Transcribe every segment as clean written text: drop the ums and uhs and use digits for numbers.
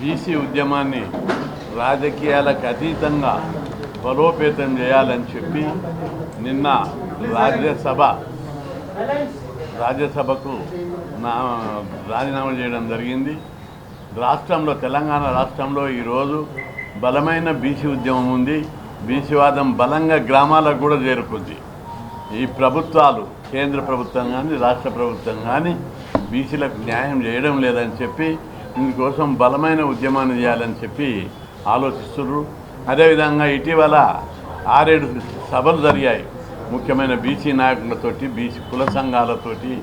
BC ఉద్యమాన్ని రాజకీయాలకు అతీతంగా బలోపేతం చేయాలని చెప్పి నిన్న రాజ్యసభకు రాజీనామా చేయడం జరిగింది. రాష్ట్రంలో తెలంగాణ రాష్ట్రంలో ఈరోజు బలమైన బీసీ ఉద్యమం ఉంది. బీసీవాదం బలంగా గ్రామాలకు కూడా చేరుకుంది. ఈ ప్రభుత్వాలు కేంద్ర ప్రభుత్వం కానీ రాష్ట్ర ప్రభుత్వం కానీ బీసీలకు న్యాయం చేయడం లేదని చెప్పి ఇందుకోసం బలమైన ఉద్యమాన్ని చేయాలని చెప్పి ఆలోచిస్తున్నారు. అదేవిధంగా ఇటీవల 6-7 సభలు జరిగాయి. ముఖ్యమైన బీసీ నాయకులతోటి, బీసీ కుల సంఘాలతోటి,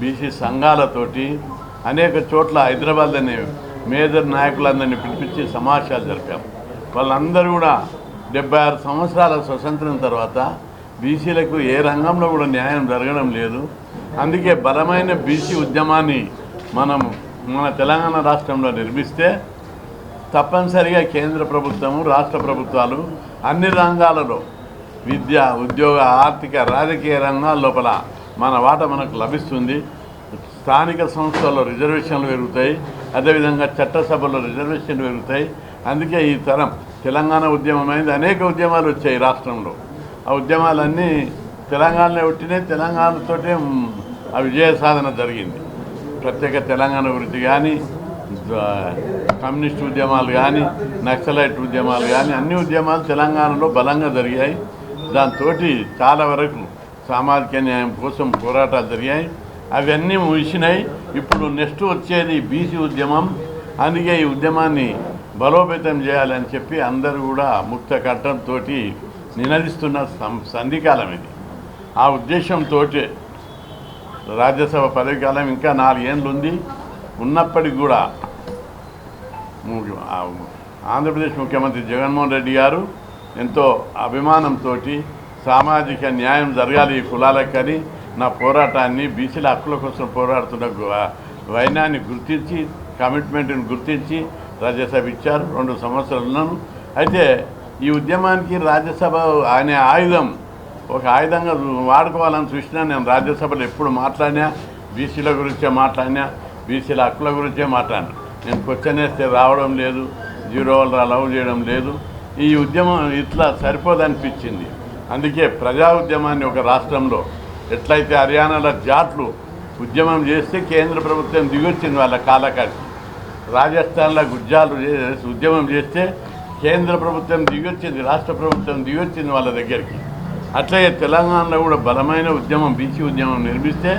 బీసీ సంఘాలతోటి అనేక చోట్ల హైదరాబాద్లోని మేజర్ నాయకులందరినీ పిలిపించి సమావేశాలు జరిపాము. వాళ్ళందరూ కూడా 76 సంవత్సరాల స్వతంత్రం తర్వాత బీసీలకు ఏ రంగంలో కూడా న్యాయం జరగడం లేదు. అందుకే బలమైన బీసీ ఉద్యమాన్ని మన తెలంగాణ రాష్ట్రంలో నిర్మిస్తే తప్పనిసరిగా కేంద్ర ప్రభుత్వము, రాష్ట్ర ప్రభుత్వాలు అన్ని రంగాలలో విద్య, ఉద్యోగ, ఆర్థిక, రాజకీయ రంగాల లోపల మన వాటా మనకు లభిస్తుంది. స్థానిక సంస్థల్లో రిజర్వేషన్లు పెరుగుతాయి. అదేవిధంగా చట్టసభల్లో రిజర్వేషన్లు పెరుగుతాయి. అందుకే ఈ తరం తెలంగాణ ఉద్యమం అనేది అనేక ఉద్యమాలు వచ్చాయి రాష్ట్రంలో. ఆ ఉద్యమాలన్నీ తెలంగాణలో పుట్టినాయి. తెలంగాణతోటే ఆ విజయ సాధన జరిగింది. ప్రత్యేక తెలంగాణ గురించి కానీ, కమ్యూనిస్ట్ ఉద్యమాలు కానీ, నక్సలైట్ ఉద్యమాలు కానీ అన్ని ఉద్యమాలు తెలంగాణలో బలంగా జరిగాయి. దాంతో చాలా వరకు సామాజిక న్యాయం కోసం పోరాటాలు జరిగాయి. అవన్నీ ముగిసినాయి. ఇప్పుడు నెక్స్ట్ వచ్చేది బీసీ ఉద్యమం. అందుకే ఈ ఉద్యమాన్ని బలోపేతం చేయాలని చెప్పి అందరూ కూడా ముక్త కంఠంతో నినదిస్తున్న సంధికాలం ఇది. ఆ ఉద్దేశంతో రాజ్యసభ పదవి కాలం ఇంకా 4 ఏళ్ళు ఉంది. ఉన్నప్పటికీ కూడా ఆంధ్రప్రదేశ్ ముఖ్యమంత్రి జగన్మోహన్ రెడ్డి గారు ఎంతో అభిమానంతో సామాజిక న్యాయం జరగాలి ఈ కులాలకని నా పోరాటాన్ని, బీసీల హక్కుల కోసం పోరాడుతున్న వైనాన్ని గుర్తించి, కమిట్మెంట్ని గుర్తించి రాజ్యసభ ఇచ్చారు. 2 సంవత్సరాలను. అయితే ఈ ఉద్యమానికి రాజ్యసభ అనే ఆయుధం ఒక ఆయుధంగా వాడుకోవాలని చూసినా నేను రాజ్యసభలో ఎప్పుడు మాట్లాడినా బీసీల గురించే మాట్లాడినా, బీసీల హక్కుల గురించే మాట్లాడినా. నేను క్వశ్చన్ వేస్తే రావడం లేదు, 0 వాళ్ళు అలౌ చేయడం లేదు. ఈ ఉద్యమం ఇట్లా సరిపోదనిపించింది. అందుకే ప్రజా ఉద్యమాన్ని ఒక రాష్ట్రంలో ఎట్లయితే హర్యానాలో జాట్లు ఉద్యమం చేస్తే కేంద్ర ప్రభుత్వం దిగొచ్చింది వాళ్ళ కాలకాడి, రాజస్థాన్లో గుజ్జాలు ఉద్యమం చేస్తే కేంద్ర ప్రభుత్వం దిగొచ్చింది, రాష్ట్ర ప్రభుత్వం దిగొచ్చింది వాళ్ళ దగ్గరికి. అట్లాగే తెలంగాణలో కూడా బలమైన ఉద్యమం, బీసీ ఉద్యమం నిర్మిస్తే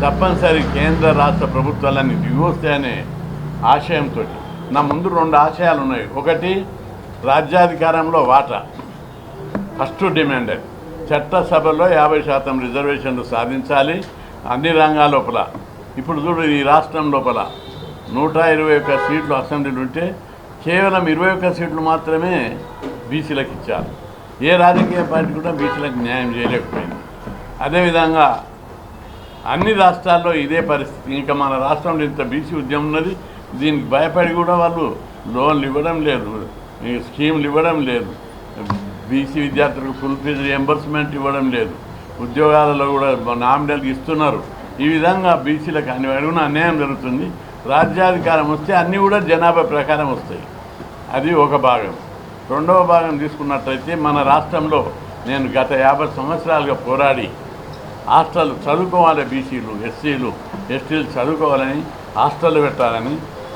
తప్పనిసరి కేంద్ర రాష్ట్ర ప్రభుత్వాలన్నీ దిగొస్తాయనే ఆశయంతో నా ముందు 2 ఆశయాలు ఉన్నాయి. ఒకటి, రాజ్యాధికారంలో వాటా. ఫస్ట్ డిమాండ్ చట్టసభలో 50% రిజర్వేషన్లు సాధించాలి అన్ని రంగాల లోపల. ఇప్పుడు చూడు, ఈ రాష్ట్రం లోపల 121 సీట్లు అసెంబ్లీలు ఉంటే కేవలం 21 సీట్లు మాత్రమే బీసీలకు ఇచ్చారు. ఏ రాజకీయ పార్టీ కూడా బీసీలకు న్యాయం చేయలేకపోయింది. అదేవిధంగా అన్ని రాష్ట్రాల్లో ఇదే పరిస్థితి. ఇంకా మన రాష్ట్రంలో ఇంత బీసీ ఉద్యమం ఉన్నది. దీనికి భయపడి కూడా వాళ్ళు లోన్లు ఇవ్వడం లేదు, స్కీములు ఇవ్వడం లేదు, బీసీ విద్యార్థులకు ఫుల్ ఫీజు రియంబర్స్మెంట్ ఇవ్వడం లేదు, ఉద్యోగాలలో కూడా నామినల్కి ఇస్తున్నారు. ఈ విధంగా బీసీలకు అన్ని అడుగున అన్యాయం జరుగుతుంది. రాజ్యాధికారం వస్తే అన్నీ కూడా జనాభా ప్రకారం వస్తాయి. అది ఒక భాగం. రెండవ భాగం తీసుకున్నట్లయితే మన రాష్ట్రంలో నేను గత 50 సంవత్సరాలుగా పోరాడి హాస్టల్ చదువుకోవాలి, బీసీలు, ఎస్సీలు, ఎస్టీలు చదువుకోవాలని హాస్టళ్ళు పెట్టాలని,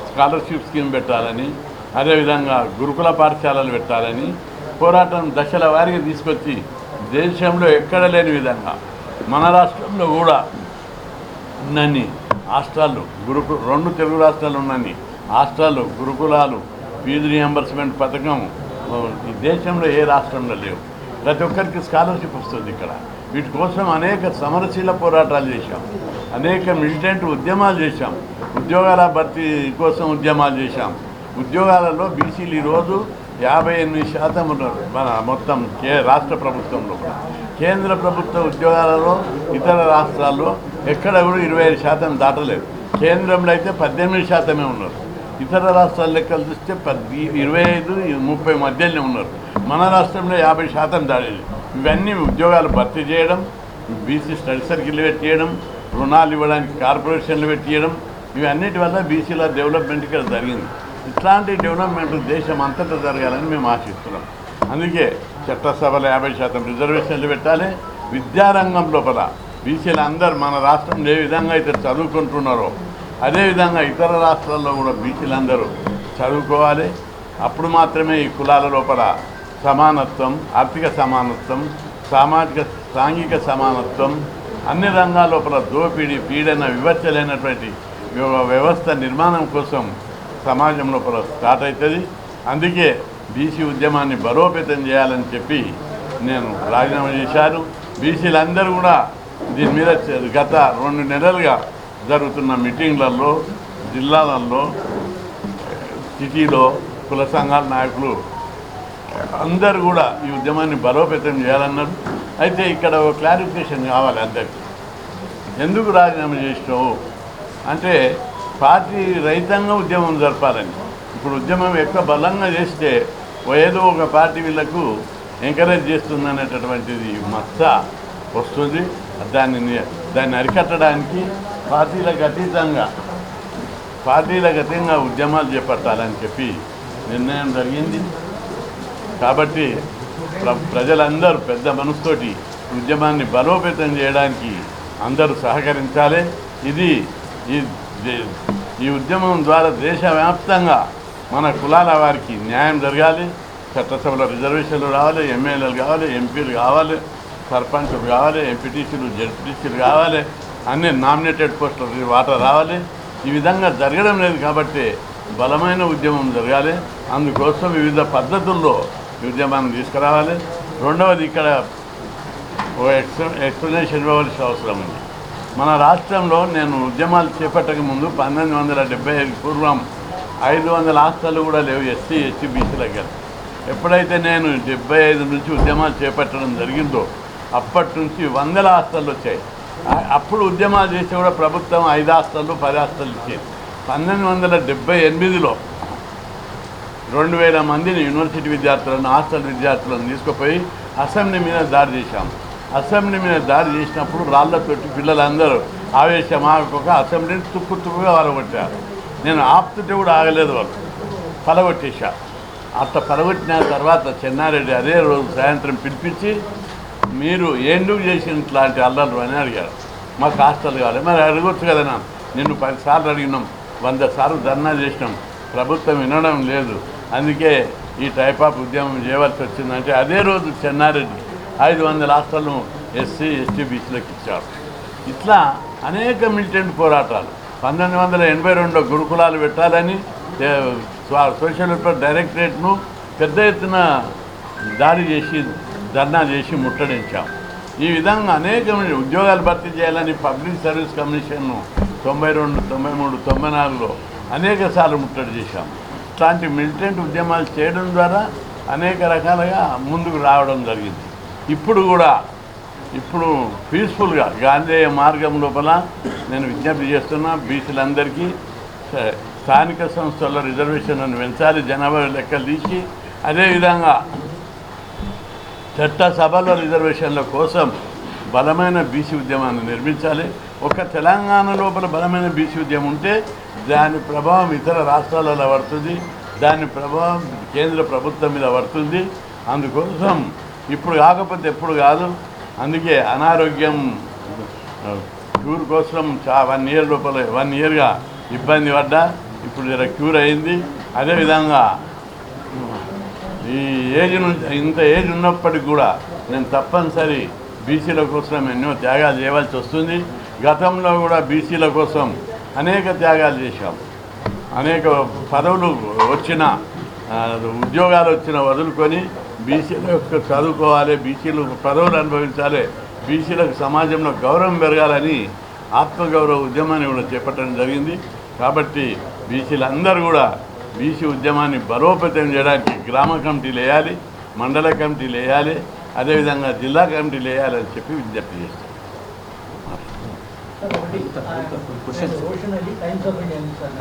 స్కాలర్షిప్ స్కీమ్ పెట్టాలని, అదేవిధంగా గురుకుల పాఠశాలలు పెట్టాలని పోరాటం దశల వారీగా తీసుకొచ్చి దేశంలో ఎక్కడ లేని విధంగా మన రాష్ట్రంలో కూడా ఉన్నన్ని హాస్టళ్ళు, 2 తెలుగు రాష్ట్రాలు ఉన్నన్ని హాస్టళ్ళు, గురుకులాలు, ఫీజు రియంబర్స్మెంట్ పథకం ఈ దేశంలో ఏ రాష్ట్రంలో లేవు. ప్రతి ఒక్కరికి స్కాలర్షిప్ వస్తుంది ఇక్కడ. వీటి కోసం అనేక సమరశీల పోరాటాలు చేశాం, అనేక మిలిటెంట్ ఉద్యమాలు చేశాం, ఉద్యోగాల భర్తీ కోసం ఉద్యమాలు చేశాం. ఉద్యోగాలలో బీసీలు ఈరోజు 58% ఉన్నారు మన మొత్తం రాష్ట్ర ప్రభుత్వంలో. కేంద్ర ప్రభుత్వ ఉద్యోగాలలో ఇతర రాష్ట్రాల్లో ఎక్కడ కూడా 25% దాటలేదు. కేంద్రంలో అయితే 18% ఉన్నారు. ఇతర రాష్ట్రాల లెక్కలు చూస్తే 25-30 మధ్యలోనే ఉన్నారు. మన రాష్ట్రంలో 50% దాటలేదు. ఇవన్నీ ఉద్యోగాలు భర్తీ చేయడం, బీసీ స్టడీ సర్కిల్ పెట్టేయడం, రుణాలు ఇవ్వడానికి కార్పొరేషన్లు పెట్టేయడం, ఇవన్నిటి వల్ల బీసీల డెవలప్మెంట్ ఇక్కడ జరిగింది. ఇట్లాంటి డెవలప్మెంట్ దేశం అంతటా జరగాలని మేము ఆశిస్తున్నాం. అందుకే చట్టసభలో 50% రిజర్వేషన్లు పెట్టాలి. విద్యారంగం లోపల బీసీలు అందరూ మన రాష్ట్రంలో ఏ విధంగా అయితే చదువుకుంటున్నారో అదేవిధంగా ఇతర రాష్ట్రాల్లో కూడా బీసీలందరూ చదువుకోవాలి. అప్పుడు మాత్రమే ఈ కులాల లోపల సమానత్వం, ఆర్థిక సమానత్వం, సాంఘిక సమానత్వం, అన్ని రంగాల లోపల దోపిడీ, పీడన, వివక్షలేనటువంటి వ్యవస్థ నిర్మాణం కోసం సమాజం లోపల స్టార్ట్ అవుతుంది. అందుకే బీసీ ఉద్యమాన్ని బలోపేతం చేయాలని చెప్పి నేను రాజీనామా చేశాను. బీసీలందరూ కూడా దీని మీద గత 2 నెలలుగా జరుగుతున్న మీటింగ్లలో, జిల్లాలలో, సిటీలో కుల సంఘాల నాయకులు అందరూ కూడా ఈ ఉద్యమాన్ని బలోపేతం చేయాలన్నారు. అయితే ఇక్కడ ఒక క్లారిఫికేషన్ కావాలి అందరికీ. ఎందుకు రాజీనామా చేసినావు అంటే పార్టీ రహితంగా ఉద్యమం జరపాలని. ఇప్పుడు ఉద్యమం ఎక్కువ బలంగా చేస్తే ఏదో ఒక పార్టీ వీళ్లకు ఎంకరేజ్ చేస్తుందనేటటువంటిది మచ్చ వస్తుంది. దాన్ని అరికట్టడానికి పార్టీలకు అతీతంగా ఉద్యమాలు చేపట్టాలని చెప్పి నిర్ణయం జరిగింది. కాబట్టి ప్రజలందరూ పెద్ద మనసుతోటి ఉద్యమాన్ని బలోపేతం చేయడానికి అందరూ సహకరించాలి. ఈ ఉద్యమం ద్వారా దేశవ్యాప్తంగా మన కులాల వారికి న్యాయం జరగాలి. చట్టసభలో రిజర్వేషన్లు రావాలి, ఎమ్మెల్యేలు కావాలి, ఎంపీలు కావాలి, సర్పంచులు కావాలి, ఎంపీటీసీలు, జెడ్పీటీసీలు కావాలి, అన్ని నామినేటెడ్ పోస్టులు వాటా రావాలి. ఈ విధంగా జరగడం లేదు కాబట్టి బలమైన ఉద్యమం జరగాలి. అందుకోసం వివిధ పద్ధతుల్లో ఉద్యమాన్ని తీసుకురావాలి. రెండవది, ఇక్కడ ఓ ఎక్స్ప్లెనేషన్ ఇవ్వవలసిన అవసరం ఉంది. మన రాష్ట్రంలో నేను ఉద్యమాలు చేపట్టక ముందు 1975 పూర్వం 500 హాస్టళ్ళు కూడా లేవు ఎస్సీ బీసీలకు. ఎప్పుడైతే నేను 75 నుంచి ఉద్యమాలు చేపట్టడం జరిగిందో అప్పటి నుంచి 100 హాస్టళ్ళు వచ్చాయి. అప్పుడు ఉద్యమాలు చేసి కూడా ప్రభుత్వం 5 హాస్టళ్ళు 10 హాస్టళ్ళు ఇచ్చేది. 1978లో 2000 మందిని యూనివర్సిటీ విద్యార్థులను, హాస్టల్ విద్యార్థులను తీసుకుపోయి అసెంబ్లీ మీద దాడి చేశాము. అసెంబ్లీ మీద దాడి చేసినప్పుడు రాళ్లతోటి పిల్లలందరూ ఆవేశమాగక అసెంబ్లీని తుక్కుగా వరగొట్టారు. నేను ఆపుతుంటే కూడా ఆగలేదు, వాళ్ళు పలగొట్టేశారు. అట్లా పలగొట్టిన తర్వాత చెన్నారెడ్డి అదే రోజు సాయంత్రం పిలిపించి, మీరు ఎందుకు చేసిన ఇట్లాంటి అల్లర్లు అని అడిగారు. మాకు హాస్టల్ కావాలి. మరి అడగొచ్చు కదా, నిన్ను 10 సార్లు అడిగినాం, 100 సార్లు ధర్నా చేసినాం, ప్రభుత్వం వినడం లేదు, అందుకే ఈ టైప్ ఆఫ్ ఉద్యమం చేయవలసి వచ్చిందంటే అదే రోజు చెన్నారెడ్డి 500 హాస్టల్ను ఎస్సీ ఎస్టీ బీసీలకు ఇచ్చారు. ఇట్లా అనేక మిలిటెంట్ పోరాటాలు. 1982 గురుకులాలు పెట్టాలని సోషల్ వెల్ఫేర్ డైరెక్టరేట్ను పెద్ద ఎత్తున దాడి చేసి ధర్నా చేసి ముట్టడించాం. ఈ విధంగా అనేక ఉద్యోగాలు భర్తీ చేయాలని పబ్లిక్ సర్వీస్ కమిషన్ను 92, 93, 94లో అనేక సార్లు ముట్టడి చేశాం. ఇట్లాంటి మిలిటెంట్ ఉద్యమాలు చేయడం ద్వారా అనేక రకాలుగా ముందుకు రావడం జరిగింది. ఇప్పుడు పీస్ఫుల్గా గాంధేయ మార్గం లోపల నేను విజ్ఞప్తి చేస్తున్నా, బీసీలందరికీ స్థానిక సంస్థల్లో రిజర్వేషన్లను పెంచాలి, జనాభా లెక్కలు తీసి, అదేవిధంగా చట్టసభలో రిజర్వేషన్ల కోసం బలమైన బీసీ ఉద్యమాన్ని నిర్మించాలి. ఒక తెలంగాణ లోపల బలమైన బీసీ ఉద్యమం ఉంటే దాని ప్రభావం ఇతర రాష్ట్రాలలో పడుతుంది, దాని ప్రభావం కేంద్ర ప్రభుత్వం మీద పడుతుంది. అందుకోసం ఇప్పుడు కాకపోతే ఎప్పుడు కాదు. అందుకే అనారోగ్యం క్యూర్ కోసం 1 ఇయర్ లోపల 1 ఇయర్గా ఇబ్బంది పడ్డా, ఇప్పుడు జర క్యూర్ అయింది. అదేవిధంగా ఈ ఇంత ఏజ్ ఉన్నప్పటికీ కూడా నేను తప్పనిసరి బీసీల కోసం ఎన్నో త్యాగాలు చేయవలసి వస్తుంది. గతంలో కూడా బీసీల కోసం అనేక త్యాగాలు చేశాం. అనేక పదవులు వచ్చిన, ఉద్యోగాలు వచ్చిన వదులుకొని బీసీల యొక్క చదువుకోవాలి, బీసీలు పదవులు అనుభవించాలి, బీసీలకు సమాజంలో గౌరవం పెరగాలని ఆత్మగౌరవ ఉద్యమాన్ని కూడా చేపట్టడం జరిగింది. కాబట్టి బీసీలందరూ కూడా బీసీ ఉద్యమాన్ని బలోపేతం చేయడానికి గ్రామ కమిటీలు వేయాలి, మండల కమిటీలు వేయాలి, అదేవిధంగా జిల్లా కమిటీలు వేయాలని చెప్పి విజ్ఞప్తి చేస్తాం.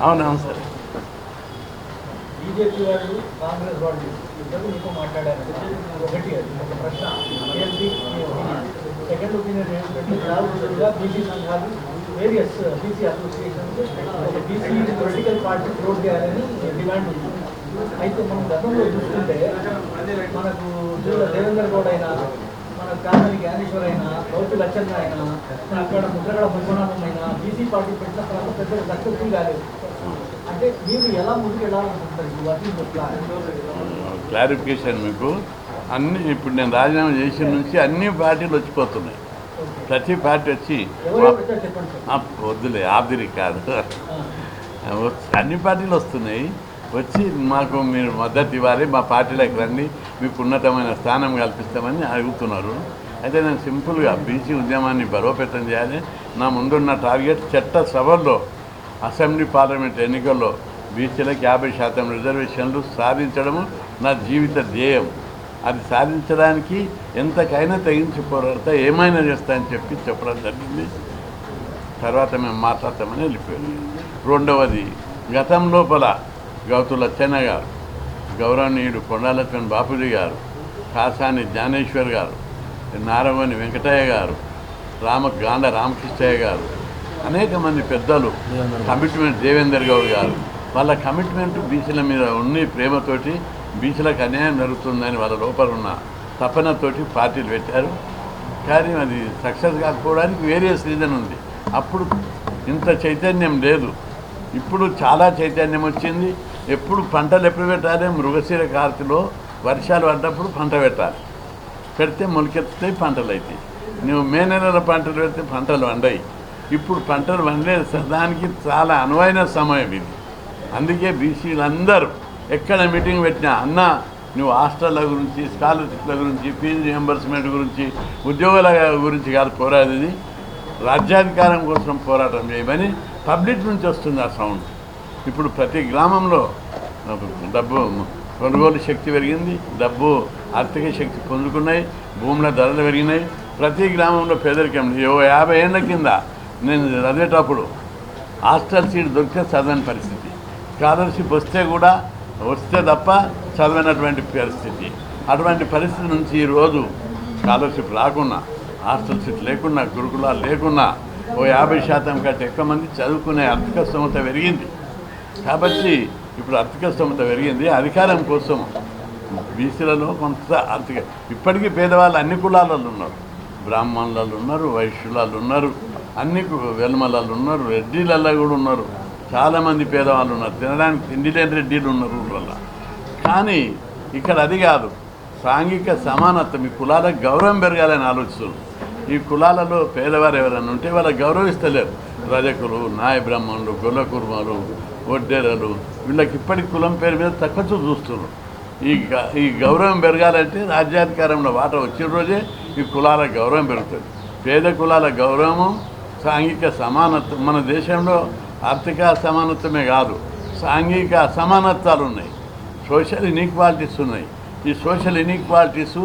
అవునవును సార్. బీజేపీ వాళ్ళు కాంగ్రెస్ వాళ్ళు ఇద్దరు నీకు మాట్లాడారు. ఒకటి ఒక ప్రశ్న. సెకండ్ ఒపీనియన్ ఏంటంటే బీసీ సంఘాలు వేరియస్ బీసీ అసోసియేషన్స్ ఒక బీసీ పొలిటికల్ పార్టీ క్లోజ్ చేయాలని డిమాండ్ ఉంది. అయితే మనం గతంలో చూస్తుంటే మనకు దేవేంద్ర గౌడ్ అయినా, మన కామని జ్ఞానేశ్వర్ అయినా, గౌతు లచ్చన్న అయినా, అక్కడ ముద్రగడ పద్మనాభం అయినా బీసీ పార్టీ పెట్టిన తర్వాత పెద్ద సక్సెస్ఫుల్ కాలేదు. అంటే మీరు ఎలా ముందుకు వెళ్ళాలనుకుంటారు? క్లారిఫికేషన్ మీకు అన్ని ఇప్పుడు నేను రాజీనామా చేసిన నుంచి అన్ని పార్టీలు వచ్చిపోతున్నాయి. ప్రతి పార్టీ వచ్చి వద్దులే ఆబ్దిరి కాదు, అన్ని పార్టీలు వస్తున్నాయి. వచ్చి మాకు మీరు మద్దతు ఇవ్వాలి, మా పార్టీలోకి రండి, మీకు ఉన్నతమైన స్థానం కల్పిస్తామని అడుగుతున్నారు. అయితే నేను సింపుల్గా బీసీ ఉద్యమాన్ని బలోపేతం చేయాలి. నా ముందున్న టార్గెట్ చట్టసభల్లో అసెంబ్లీ పార్లమెంట్ ఎన్నికల్లో బీసీలకు 50% రిజర్వేషన్లు సాధించడము నా జీవిత ధ్యేయం. అది సాధించడానికి ఎంతకైనా తెగించి పోరాడతా, ఏమైనా చేస్తా అని చెప్పడం జరిగింది. తర్వాత మేము మాట్లాడతామని వెళ్ళిపోయారు. రెండవది, గతం లోపల గౌతు లచ్చన్న గారు, గౌరవనీయుడు కొండాలక్ష్మణ్ బాపూజీ గారు, కాసాని జ్ఞానేశ్వర్ గారు, నారవని వెంకటయ్య గారు, గాండ రామకృష్ణయ్య గారు, అనేక మంది పెద్దలు కమిట్మెంట్, దేవేందర్ గౌడ్ గారు, వాళ్ళ కమిట్మెంట్ బీసీల మీద ఉన్న ప్రేమతోటి బీసీలకు అన్యాయం జరుగుతుందని వాళ్ళ లోపల ఉన్న తపనతోటి పార్టీలు పెట్టారు. కానీ అది సక్సెస్ కాకపోవడానికి వేరియస్ రీజన్ ఉంది. అప్పుడు ఇంత చైతన్యం లేదు, ఇప్పుడు చాలా చైతన్యం వచ్చింది. ఎప్పుడు పంటలు ఎప్పుడు పెట్టాలి? మృగశిర కార్తెలో వర్షాలు పడ్డప్పుడు పంట పెట్టాలి. పెడితే మొలకెత్తుతాయి, పంటలు అవుతాయి. నువ్వు మే నెలలో పంటలు పెడితే పంటలు వండాయి. ఇప్పుడు పంటలు వండలేదు. దానికి చాలా అనువైన సమయం ఇది. అందుకే బీసీలందరూ ఎక్కడ మీటింగ్ పెట్టినా, అన్న నువ్వు హాస్టళ్ళ గురించి, స్కాలర్షిప్ల గురించి, ఫీజు రియంబర్స్మెంట్ గురించి, ఉద్యోగాల గురించి కాదు పోరాడేది, రాజ్యాధికారం కోసం పోరాటం చేయమని పబ్లిక్ నుంచి వస్తుంది ఆ సౌండ్. ఇప్పుడు ప్రతి గ్రామంలో డబ్బు కొనుగోలు శక్తి పెరిగింది, డబ్బు ఆర్థిక శక్తి పొందుకున్నాయి, భూముల ధరలు పెరిగినాయి. ప్రతి గ్రామంలో పేదరికం. 50 ఏళ్ళ కింద నేను చదివేటప్పుడు హాస్టల్ సీట్ దొరికితే చదవని పరిస్థితి, స్కాలర్షిప్ వస్తే తప్ప చదవనటువంటి పరిస్థితి. అటువంటి పరిస్థితి నుంచి ఈరోజు స్కాలర్షిప్ రాకున్నా, హాస్టల్ సీట్ లేకున్నా, గురుకులాలు లేకున్నా 50% కంటే ఎక్కువ మంది చదువుకునే ఆర్థిక స్తోమత పెరిగింది. కాబట్టి ఇప్పుడు ఆర్థిక స్తోమత పెరిగింది. అధికారం కోసం బీసీలలో కొంత ఆర్థిక, ఇప్పటికీ పేదవాళ్ళు అన్ని కులాలలో ఉన్నారు. బ్రాహ్మణులలో ఉన్నారు, వైశ్యులలో ఉన్నారు, అన్ని వెల్మలలో ఉన్నారు, రెడ్డిలలో కూడా ఉన్నారు. చాలామంది పేదవాళ్ళు ఉన్నారు. తినడానికి తిండి లేని రెడ్డిలు ఉన్నారు ఊళ్ళల్లో. కానీ ఇక్కడ అది కాదు, సాంఘిక సమానత్వం, ఈ కులాలకు గౌరవం పెరగాలని ఆలోచిస్తున్నారు. ఈ కులాలలో పేదవారు ఎవరైనా ఉంటే వాళ్ళకి గౌరవిస్తలేరు. రజకులు, నాయ బ్రాహ్మణులు, గొల్ల కుర్మలు, ఒడ్డెరలు, వీళ్ళకి ఇప్పటికి కులం పేరు మీద తక్కువ చూస్తున్నారు. ఈ గౌరవం పెరగాలంటే రాజ్యాధికారంలో వాటా వచ్చిన రోజే ఈ కులాల గౌరవం పెరుగుతుంది. పేద కులాల గౌరవము, సాంఘిక సమానత్వం. మన దేశంలో ఆర్థిక సమానత్వమే కాదు, సాంఘిక అసమానత్వాలు ఉన్నాయి, సోషల్ ఇన్ఈక్వాలిటీస్ ఉన్నాయి. ఈ సోషల్ ఇన్ఈక్వాలిటీసు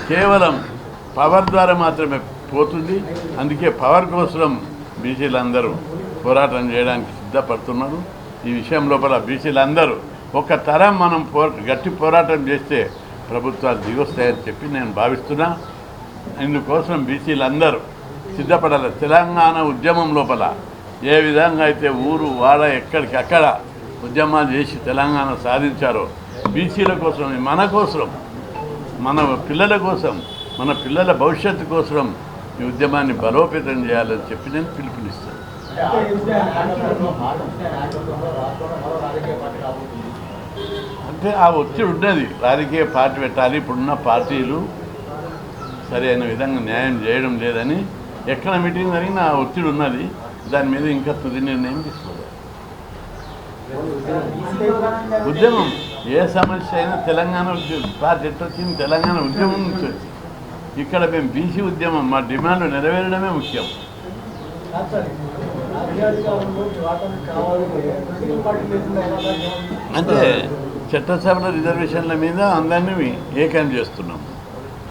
కేవలం పవర్ ద్వారా మాత్రమే పోతుంది. అందుకే పవర్ కోసం బీసీలందరూ పోరాటం చేయడానికి సిద్ధపడుతున్నారు. ఈ విషయం లోపల బీసీలందరూ ఒక తరం మనం గట్టి పోరాటం చేస్తే ప్రభుత్వాలు దిగొస్తాయని చెప్పి నేను భావిస్తున్నా. ఇందుకోసం బీసీలందరూ సిద్ధపడాలి. తెలంగాణ ఉద్యమం లోపల ఏ విధంగా అయితే ఊరు వాడ ఎక్కడికి అక్కడ ఉద్యమాలు చేసి తెలంగాణ సాధించారో, బీసీల కోసం, మన కోసం, మన పిల్లల కోసం, మన పిల్లల భవిష్యత్తు కోసం ఈ ఉద్యమాన్ని బలోపేతం చేయాలని చెప్పి నేను పిలుపునిస్తాను. అంటే ఆ ఒత్తిడి ఉన్నది, రాజకీయ పార్టీ పెట్టాలి. ఇప్పుడున్న పార్టీలు సరైన విధంగా న్యాయం చేయడం లేదని ఎక్కడ మీటింగ్ జరిగినా ఆ ఒత్తిడి ఉన్నది. దాని మీద ఇంకా తుది నిర్ణయం తీసుకోవాలి. ఉద్యమం ఏ సమస్య అయినా తెలంగాణ పార్టీ ఎట్లా వచ్చింది? తెలంగాణ ఉద్యమం నుంచి వచ్చింది. ఇక్కడ మేము బీసీ ఉద్యమం, మా డిమాండ్ నెరవేరడమే ముఖ్యం. అంటే చట్టసభల రిజర్వేషన్ల మీద అందరినీ ఏకం చేస్తున్నాం.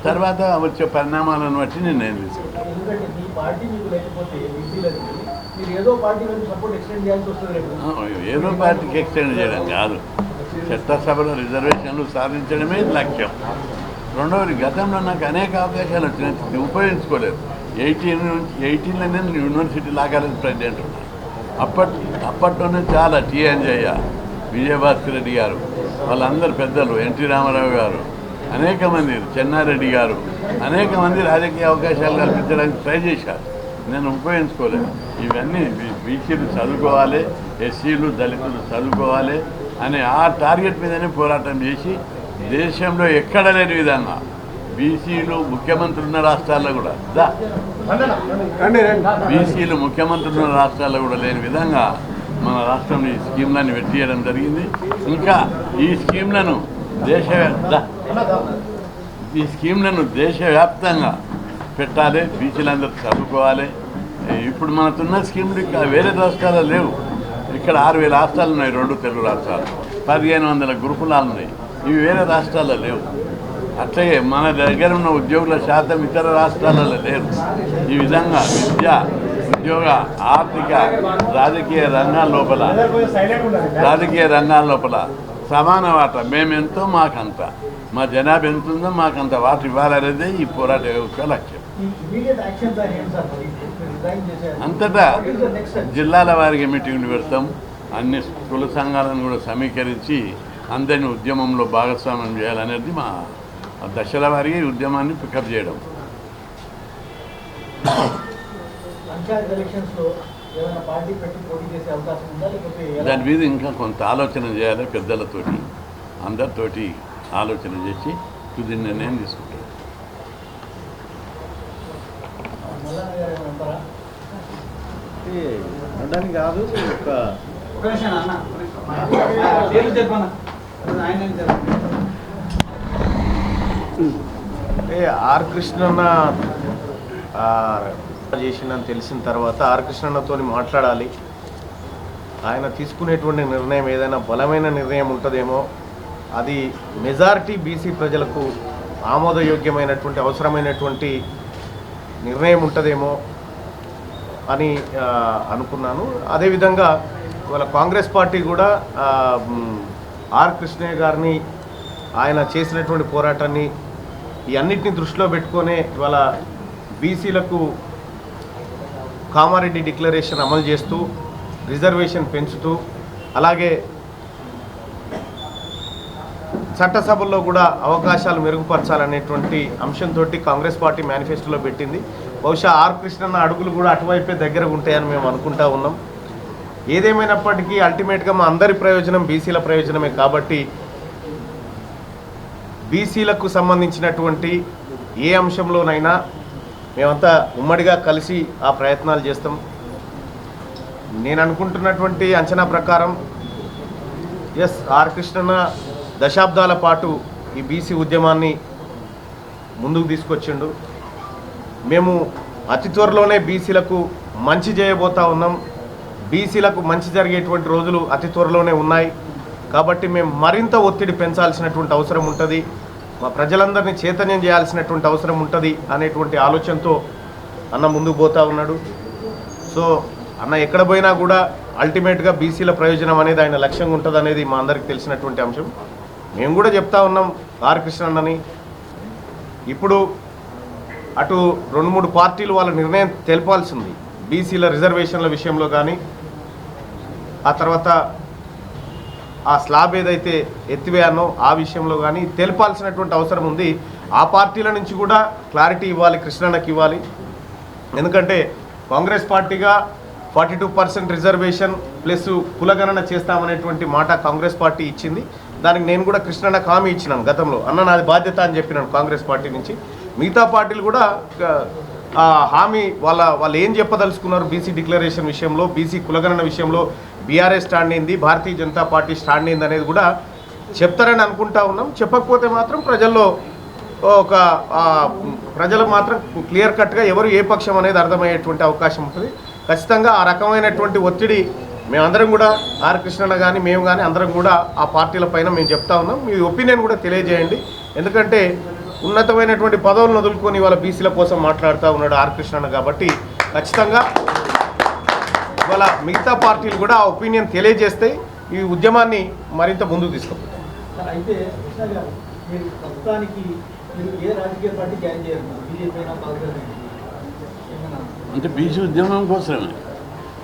తర్వాత వచ్చే పరిణామాలను బట్టి నిర్ణయం తీసుకుంటాం. ఏదో పార్టీకి ఎక్స్టెండ్ చేయడం కాదు, చట్టసభల రిజర్వేషన్లు సాధించడమే లక్ష్యం. రెండవది, గతంలో నాకు అనేక అవకాశాలు వచ్చినాయి, ఉపయోగించుకోలేదు. ఎయిటీన్లో నేను యూనివర్సిటీ లా కాలేజ్ ప్రెసిడెంట్ ఉన్నాను. అప్పట్లోనే చాలా టీఎన్జయ్య, విజయభాస్కర్ రెడ్డి గారు, వాళ్ళందరూ పెద్దలు, ఎన్టీ రామారావు గారు, అనేక మంది, చెన్నారెడ్డి గారు, అనేక మంది రాజకీయ అవకాశాలు కల్పించడానికి ట్రై చేశారు. నేను ఉపయోగించుకోలేదు. ఇవన్నీ బీసీలు చదువుకోవాలి, ఎస్సీలు దళితులు చదువుకోవాలి అనే ఆ టార్గెట్ మీదనే పోరాటం చేసి దేశంలో ఎక్కడ లేని విధంగా బీసీలు ముఖ్యమంత్రి ఉన్న రాష్ట్రాల్లో కూడా బీసీలు ముఖ్యమంత్రి ఉన్న రాష్ట్రాల్లో కూడా లేని విధంగా మన రాష్ట్రంలో ఈ స్కీమ్లను పెట్టియడం జరిగింది. ఇంకా ఈ స్కీమ్లను దేశవ్యాప్తంగా పెట్టాలి, బీసీలందరూ చదువుకోవాలి. ఇప్పుడు మనకున్న స్కీములు ఇక్కడ వేరే రాష్ట్రాల్లో లేవు. ఇక్కడ 6,000 హాస్టల్ ఉన్నాయి, 2 తెలుగు రాష్ట్రాలు, 1500 గురుకులాలు ఉన్నాయి. ఇవి వేరే రాష్ట్రాల్లో లేవు. అట్లాగే మన దగ్గర ఉన్న ఉద్యోగుల శాతం ఇతర రాష్ట్రాలలో లేరు. ఈ విధంగా విద్య, ఉద్యోగ, ఆర్థిక, రాజకీయ రంగాల లోపల సమాన వాటా మేమెంతో మాకంత, మా జనాభా ఎంత ఉందో మాకంత వాట ఇవ్వాలనేదే ఈ పోరాట యొక్క లక్ష్యం. అంతటా జిల్లాల వారికి మీటింగ్లు పెడతాం. అన్ని కుల సంఘాలను కూడా సమీకరించి అందరినీ ఉద్యమంలో భాగస్వామ్యం చేయాలనేది మా దశల వారికి ఉద్యమాన్ని పికప్ చేయడం. దాని మీద ఇంకా కొంత ఆలోచన చేయాలి. పెద్దలతోటి అందరితోటి ఆలోచన చేసి తుది నిర్ణయం తీసుకుంటాం. అనడానికి కాదు, ఆర్ కృష్ణన్న చేసిందని తెలిసిన తర్వాత ఆర్ కృష్ణన్నతో మాట్లాడాలి. ఆయన తీసుకునేటువంటి నిర్ణయం ఏదైనా బలమైన నిర్ణయం ఉంటుందేమో, అది మెజారిటీ బీసీ ప్రజలకు ఆమోదయోగ్యమైనటువంటి అవసరమైనటువంటి నిర్ణయం ఉంటుందేమో అని అనుకున్నాను. అదేవిధంగా ఇవాళ కాంగ్రెస్ పార్టీ కూడా ఆర్ కృష్ణయ్య గారిని, ఆయన చేసినటువంటి పోరాటాన్ని ఈ అన్నిటిని దృష్టిలో పెట్టుకొని ఇవాళ బీసీలకు కామారెడ్డి డిక్లరేషన్ అమలు చేస్తూ, రిజర్వేషన్ పెంచుతూ, అలాగే చట్టసభల్లో కూడా అవకాశాలు మెరుగుపరచాలనేటువంటి అంశంతో కాంగ్రెస్ పార్టీ మేనిఫెస్టోలో పెట్టింది. బహుశా ఆర్ కృష్ణన్న అడుగులు కూడా అటువైపే దగ్గరగా ఉంటాయని మేము అనుకుంటా ఉన్నాం. ఏదేమైనప్పటికీ అల్టిమేట్గా మా అందరి ప్రయోజనం బీసీల ప్రయోజనమే కాబట్టి బీసీలకు సంబంధించినటువంటి ఏ అంశంలోనైనా మేమంతా ఉమ్మడిగా కలిసి ఆ ప్రయత్నాలు చేస్తాం. నేను అనుకుంటున్నటువంటి అంచనా ప్రకారం ఆర్ కృష్ణన్న దశాబ్దాల పాటు ఈ బీసీ ఉద్యమాన్ని ముందుకు తీసుకొచ్చిండు. మేము అతి త్వరలోనే బీసీలకు మంచి చేయబోతా ఉన్నాం. బీసీలకు మంచి జరిగేటువంటి రోజులు అతి త్వరలోనే ఉన్నాయి. కాబట్టి మేము మరింత ఒత్తిడి పెంచాల్సినటువంటి అవసరం ఉంటుంది, మా ప్రజలందరినీ చైతన్యం చేయాల్సినటువంటి అవసరం ఉంటుంది అనేటువంటి ఆలోచనతో అన్న ముందుకు పోతా ఉన్నాడు. సో అన్న ఎక్కడ పోయినా కూడా అల్టిమేట్గా బీసీల ప్రయోజనం అనేది ఆయన లక్ష్యంగా ఉంటుంది అనేది మా అందరికీ తెలిసినటువంటి అంశం. మేము కూడా చెప్తా ఉన్నాం ఆర్ కృష్ణన్నని. ఇప్పుడు అటు 2-3 పార్టీలు వాళ్ళ నిర్ణయం తెలపాల్సింది, బీసీల రిజర్వేషన్ల విషయంలో కానీ, ఆ తర్వాత ఆ స్లాబ్ ఏదైతే ఎత్తివేయానో ఆ విషయంలో కానీ తెలపాల్సినటువంటి అవసరం ఉంది. ఆ పార్టీల నుంచి కూడా క్లారిటీ ఇవ్వాలి, కృష్ణన్నకి ఇవ్వాలి. ఎందుకంటే కాంగ్రెస్ పార్టీగా 42% రిజర్వేషన్ ప్లస్ కులగణన చేస్తామనేటువంటి మాట కాంగ్రెస్ పార్టీ ఇచ్చింది. దానికి నేను కూడా కృష్ణన్నకు హామీ ఇచ్చినాను గతంలో, అన్న నాది బాధ్యత అని చెప్పినాను కాంగ్రెస్ పార్టీ నుంచి. మిగతా పార్టీలు కూడా హామీ వాళ్ళు ఏం చెప్పదలుచుకున్నారు బీసీ డిక్లరేషన్ విషయంలో, బీసీ కులగణన విషయంలో బీఆర్ఎస్ స్టాండ్ అయింది, భారతీయ జనతా పార్టీ స్టాండ్ అయింది అనేది కూడా చెప్తారని అనుకుంటా ఉన్నాం. చెప్పకపోతే మాత్రం ప్రజలకు మాత్రం క్లియర్ కట్గా ఎవరు ఏ పక్షం అనేది అర్థమయ్యేటువంటి అవకాశం ఉంటుంది. ఖచ్చితంగా ఆ రకమైనటువంటి ఒత్తిడి మేమందరం కూడా ఆర్ కృష్ణన్న కానీ మేము కానీ అందరం కూడా ఆ పార్టీల పైన మేము చెప్తా ఉన్నాం. మీ ఒపీనియన్ కూడా తెలియజేయండి. ఎందుకంటే ఉన్నతమైనటువంటి పదవులను వదులుకొని వాళ్ళ బీసీల కోసం మాట్లాడుతూ ఉన్నాడు ఆర్ కృష్ణన్న. కాబట్టి ఖచ్చితంగా ఇవాళ మిగతా పార్టీలు కూడా ఆ ఒపీనియన్ తెలియజేస్తే ఈ ఉద్యమాన్ని మరింత ముందుకు తీసుకుపోతాం. అయితే కృష్ణ గారు, మీరు ప్రస్తుతానికి ఏ రాజకీయ పార్టీ జాయిన్ చేయాలి? బీజేపీ అయినా కాంగ్రెస్ అయినా అంటే బీసీ ఉద్యమం కోసమే.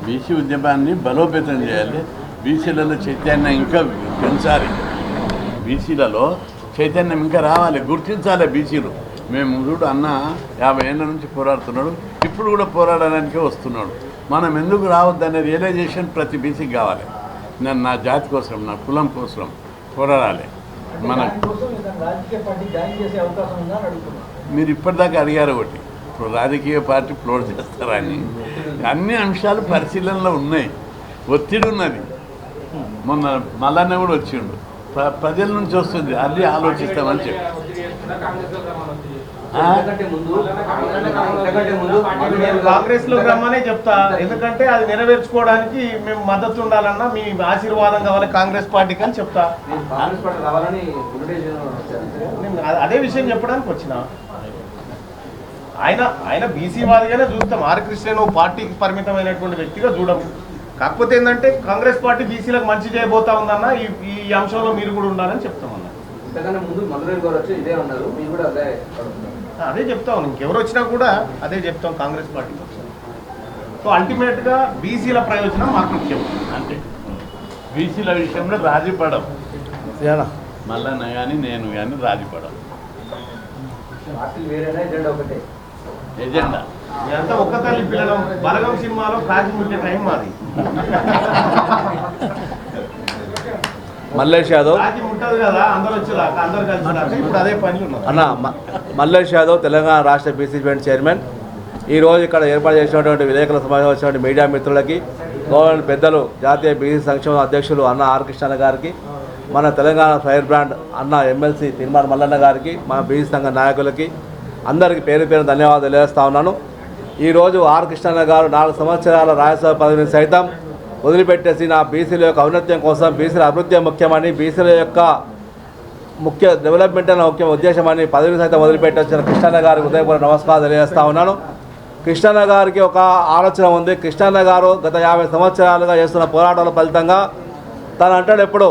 బీసీ ఉద్యమాన్ని బలోపేతం చేయాలి, బీసీలలో చైతన్యం ఇంకా పెంచాలి, బీసీలలో చైతన్యం ఇంకా రావాలి, గుర్తించాలి బీసీలు. మేము చూడు అన్న 50 ఏళ్ళ నుంచి పోరాడుతున్నాడు, ఇప్పుడు కూడా పోరాడడానికే వస్తున్నాడు. మనం ఎందుకు రావద్దనే రియలైజేషన్ ప్రతి బీసీకి కావాలి. నేను నా జాతి కోసం, నా కులం కోసం పోరాడాలి. మన మీరు ఇప్పటిదాకా అడిగారు ఒకటి, ఇప్పుడు రాజకీయ పార్టీ ఫ్లోర్ చేస్తారని. అన్ని అంశాలు పరిశీలనలో ఉన్నాయి, ఒత్తిడి ఉన్నది. మొన్న మల్లన్న కూడా వచ్చిండు, ప్రజల నుంచి వస్తుంది, అది ఆలోచిస్తామని చెప్పి. కాంగ్రెస్ లో రమ్మనే చెప్తా, ఎందుకంటే అది నెరవేర్చుకోవడానికి మేము మద్దతు ఉండాలన్నా మీ ఆశీర్వాదం కావాలి కాంగ్రెస్ పార్టీకి అని చెప్తా. అదే విషయం చెప్పడానికి వచ్చిన ఆయన బీసీ వాదిగానే చూస్తాం. ఆర్ కృష్ణ పార్టీకి పరిమితమైనటువంటి వ్యక్తిగా చూడము. కాకపోతే ఏంటంటే కాంగ్రెస్ పార్టీ బీసీలకు మంచి చేయబోతా ఉందన్న ఈ అంశంలో మీరు కూడా ఉండాలని చెప్తామన్న. అదే చెప్తాం, ఇంకెవరు వచ్చినా కూడా అదే చెప్తాం కాంగ్రెస్ పార్టీకి వచ్చాం. సో అల్టిమేట్గా బీసీల ప్రయోజనం మాకు ముఖ్యం. అంటే బీసీల విషయంలో రాజీపడం, మల్లన్న కానీ నేను కానీ రాజీపడం ఎజెండా. ఇదంతా ఒక్క తల్లి పిల్లలు బలగం సినిమాలో కాకి ముట్టే టైం మాది. మల్లేష్ యాదవ్ ముట్టదు కదా, అందరూ వచ్చేదాకా అందరు కలిసి ఇప్పుడు అదే పనులు ఉన్నారు. అన్న మల్లేష్ యాదవ్ తెలంగాణ రాష్ట్ర బీసీ జాయింట్ చైర్మన్. ఈరోజు ఇక్కడ ఏర్పాటు చేసినటువంటి విలేకరుల సమావేశం వచ్చినటువంటి మీడియా మిత్రులకి, గవర్నమెంట్ పెద్దలు, జాతీయ బీసీ సంక్షేమ అధ్యక్షులు అన్న ఆర్ కృష్ణ గారికి, మన తెలంగాణ ఫైర్ బ్రాండ్ అన్న ఎమ్మెల్సీ తిరుమల మల్లన్న గారికి, మన బీసీ సంఘ నాయకులకి అందరికీ పేరు పేరు ధన్యవాదాలు తెలియజేస్తా ఉన్నాను. ఈరోజు ఆర్ కృష్ణ గారు 4 సంవత్సరాల రాజ్యసభ పదవిని సైతం వదిలిపెట్టేసి నా బీసీల యొక్క ఔన్నత్యం కోసం, బీసీల అభివృద్ధి ముఖ్యమని, బీసీల యొక్క ముఖ్య డెవలప్మెంట్ అనే ముఖ్య ఉద్దేశమని పదవిని సైతం వదిలిపెట్టొచ్చిన కృష్ణ గారికి ఉదయపూర్వక నమస్కారం తెలియజేస్తా ఉన్నాను. కృష్ణ గారికి ఒక ఆలోచన ఉంది. కృష్ణ గారు గత 50 సంవత్సరాలుగా చేస్తున్న పోరాటాల ఫలితంగా తను అంటాడు ఎప్పుడు,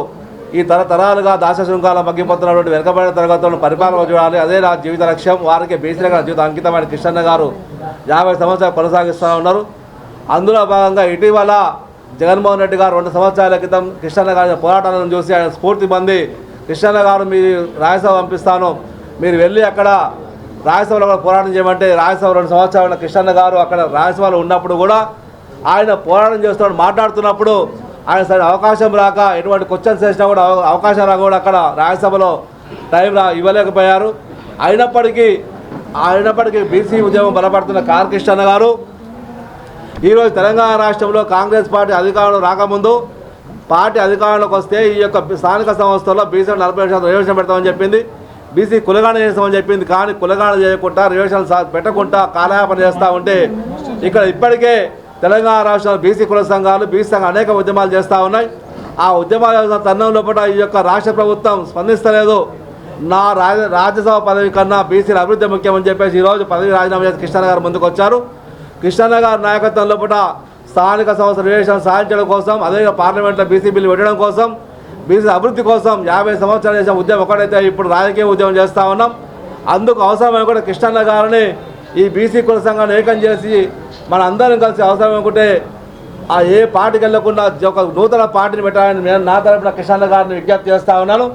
ఈ తరతరాలుగా దాస శృంఖాల మగ్గిపోతున్నటువంటి వెనుకబడిన తరగతులను పరిపాలన చూడాలి, అదే నా జీవిత లక్ష్యం. వారికి బీసీలుగా జీవితం అంకితమైన కృష్ణ గారు 50 సంవత్సరాలు కొనసాగిస్తూ ఉన్నారు. అందులో భాగంగా ఇటీవల జగన్మోహన్ రెడ్డి గారు 2 సంవత్సరాల క్రితం కృష్ణ గారి పోరాటాలను చూసి ఆయన స్ఫూర్తి పొంది, కృష్ణ గారు మీరు రాజ్యసభ పంపిస్తాను, మీరు వెళ్ళి అక్కడ రాజ్యసభలో కూడా పోరాటం చేయమంటే, రాజ్యసభ 2 సంవత్సరాల కృష్ణ గారు అక్కడ రాజ్యసభలో ఉన్నప్పుడు కూడా ఆయన పోరాటం చేస్తున్నాడు. మాట్లాడుతున్నప్పుడు ఆయన సరే అవకాశం రాక, ఎటువంటి క్వశ్చన్స్ వేసినా కూడా అవకాశం రాక కూడా అక్కడ రాజ్యసభలో టైం ఇవ్వలేకపోయారు. అయినప్పటికీ బీసీ ఉద్యమం బలపడుతున్న ఆర్ కృష్ణ గారు ఈరోజు తెలంగాణ రాష్ట్రంలో కాంగ్రెస్ పార్టీ అధికారంలో రాకముందు, పార్టీ అధికారంలోకి వస్తే ఈ యొక్క స్థానిక సంస్థల్లో బీసీ 40% రిజర్వేషన్ పెడతామని చెప్పింది, బీసీ కులగాణ చేస్తామని చెప్పింది. కానీ కులగాణ చేయకుండా, రిజర్వేషన్ పెట్టకుండా కాలయాపన చేస్తూ ఉంటే, ఇక్కడ ఇప్పటికే తెలంగాణ రాష్ట్రంలో బీసీ కుల సంఘాలు, బీసీ సంఘాలు అనేక ఉద్యమాలు చేస్తూ ఉన్నాయి. ఆ ఉద్యమాల తరుణం లోపల ఈ యొక్క రాష్ట్ర ప్రభుత్వం స్పందిస్తలేదు. నా రాజ్యసభ పదవి కన్నా బీసీల అభివృద్ధి ముఖ్యమని చెప్పేసి ఈరోజు పదవి రాజీనామా చేసి కృష్ణ గారు ముందుకు వచ్చారు. కృష్ణ గారి నాయకత్వం లోపల స్థానిక సంస్థ రిజర్వేషన్ సాధించడం కోసం, అదే పార్లమెంట్లో బీసీ బిల్లు పెట్టడం కోసం, బీసీ అభివృద్ధి కోసం 50 సంవత్సరాలు చేసిన ఉద్యమం ఒకటైతే ఇప్పుడు రాజకీయ ఉద్యమం చేస్తూ ఉన్నాం. అందుకు అవసరమైన కూడా కృష్ణ గారిని ఈ బీసీ కుల సంఘాన్ని ఏకం చేసి మన అందరం కలిసి అవసరం అనుకుంటే ఏ పార్టీకి వెళ్ళకుండా ఒక నూతన పార్టీని పెట్టాలని నేను నా తరపున కృష్ణ గారిని విజ్ఞప్తి చేస్తూ ఉన్నాను.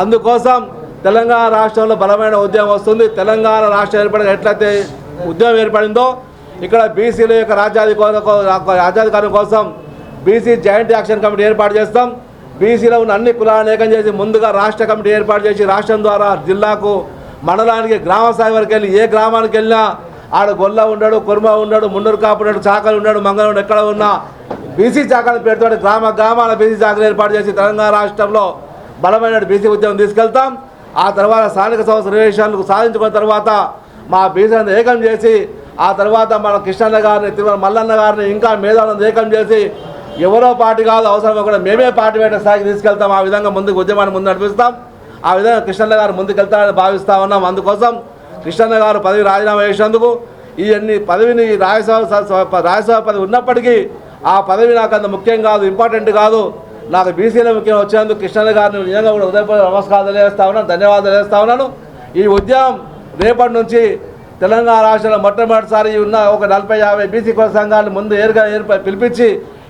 అందుకోసం తెలంగాణ రాష్ట్రంలో బలమైన ఉద్యమం వస్తుంది. తెలంగాణ రాష్ట్రం ఏర్పడిన ఎట్లయితే ఉద్యమం ఏర్పడిందో, ఇక్కడ బీసీల యొక్క రాజ్యాధికారం కోసం బీసీ జాయింట్ యాక్షన్ కమిటీ ఏర్పాటు చేస్తాం. బీసీలో ఉన్న అన్ని కులాలను ఏకం చేసి ముందుగా రాష్ట్ర కమిటీ ఏర్పాటు చేసి రాష్ట్రం ద్వారా జిల్లాకు, మండలానికి, గ్రామ స్థాయి వరకు వెళ్ళి ఏ గ్రామానికి వెళ్ళినా ఆడ గొల్ల ఉన్నాడు, కుర్మ ఉన్నాడు, మున్నూరు కాపు ఉన్నాడు, చాకలు ఉన్నాడు, మంగళం ఎక్కడ ఉన్నా బీసీ చాకల పేరుతో గ్రామాల బీసీ చాకలు ఏర్పాటు చేసి తెలంగాణ రాష్ట్రంలో బలమైన బీసీ ఉద్యమం తీసుకెళ్తాం. ఆ తర్వాత స్థానిక సంస్థ రిజర్వేషన్లు సాధించుకున్న తర్వాత మా బీసీలను ఏకం చేసి, ఆ తర్వాత మన కృష్ణ గారిని, తిరుమల మల్లన్న గారిని, ఇంకా మేధావులను ఏకం చేసి ఎవరో పార్టీ కాదు, అవసరం కూడా మేమే పార్టీ పెట్టే స్థాయికి తీసుకెళ్తాం. ఆ విధంగా ముందుకు ఉద్యమాన్ని ముందు నడిపిస్తాం. ఆ విధంగా కృష్ణ గారు ముందుకెళ్తారని భావిస్తూ ఉన్నాం. అందుకోసం కృష్ణ గారు పదవి రాజీనామా చేసేందుకు ఈ పదవిని రాజ్యసభ పదవి ఉన్నప్పటికీ ఆ పదవి నాకు అంత ముఖ్యం కాదు, ఇంపార్టెంట్ కాదు, నాకు బీసీలో ముఖ్యం వచ్చేందుకు కృష్ణ గారిని నిజంగా కూడా ఉదయపూర్వక నమస్కారాలు తెలియజేస్తా ఉన్నాను, ధన్యవాదాలు తెలియజేస్తా ఉన్నాను. ఈ ఉద్యమం రేపటి నుంచి తెలంగాణ రాష్ట్రంలో మొట్టమొదటిసారి ఉన్న ఒక 40-50 బీసీ కుల సంఘాలను ముందు పిలిపించి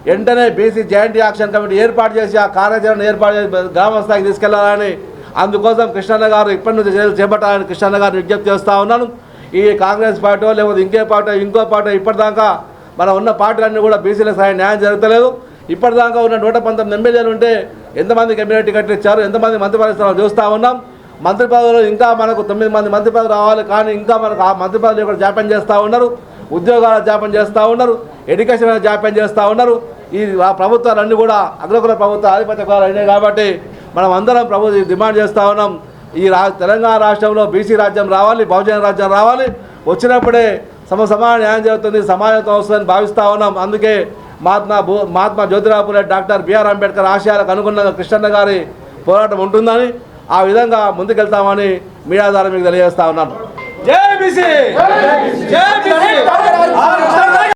వెంటనే బీసీ జాయింట్ యాక్షన్ కమిటీ ఏర్పాటు చేసి ఆ కార్యాచరణ ఏర్పాటు చేసి గ్రామ స్థాయికి తీసుకెళ్లాలని, అందుకోసం కృష్ణన్న గారు ఇప్పటి నుంచి చర్యలు చేపట్టాలని కృష్ణన్న గారిని విజ్ఞప్తి చేస్తూ ఉన్నాను. ఈ కాంగ్రెస్ పార్టీ లేకపోతే ఇంకో పార్టీ ఇప్పటిదాకా మన ఉన్న పార్టీలన్నీ కూడా బీసీలకు సహాయం న్యాయం జరగలేదు. ఇప్పటిదాకా ఉన్న 119 ఎమ్మెల్యేలు ఉంటే ఎంతమందికి ఎమ్మెల్యే టికెట్లు ఇచ్చారు, ఎంతమంది మంత్రి పదవులు చూస్తూ ఉన్నాం. మంత్రి పదవులు ఇంకా మనకు 9 మంది మంత్రి పదవులు రావాలి, కానీ ఇంకా మనకు ఆ మంత్రి పదవులు కూడా జాప్యం చేస్తూ ఉన్నారు, ఉద్యోగాల జాప్యం చేస్తూ ఉన్నారు, ఎడ్యుకేషన్ జాప్యం చేస్తూ ఉన్నారు. ఈ ప్రభుత్వాలన్నీ కూడా అగ్రకుల ప్రభుత్వ ఆధిపత్య కులాలు అయినాయి కాబట్టి మనం అందరం ప్రభుత్వం డిమాండ్ చేస్తూ ఉన్నాం. ఈ తెలంగాణ రాష్ట్రంలో బీసీ రాజ్యం రావాలి, బహుజన రాజ్యం రావాలి. వచ్చినప్పుడే సమాన న్యాయం జరుగుతుంది, సమానత్వం వస్తుందని భావిస్తూ ఉన్నాం. అందుకే మహాత్మా జ్యోతిరావు పూలే, డాక్టర్ బిఆర్ అంబేద్కర్ ఆశయాలకు అనుగుణంగా కృష్ణన్న గారి పోరాటం ఉంటుందని, ఆ విధంగా ముందుకెళ్తామని మీడియా ద్వారా మీకు తెలియజేస్తా ఉన్నాను. జై బీసీ.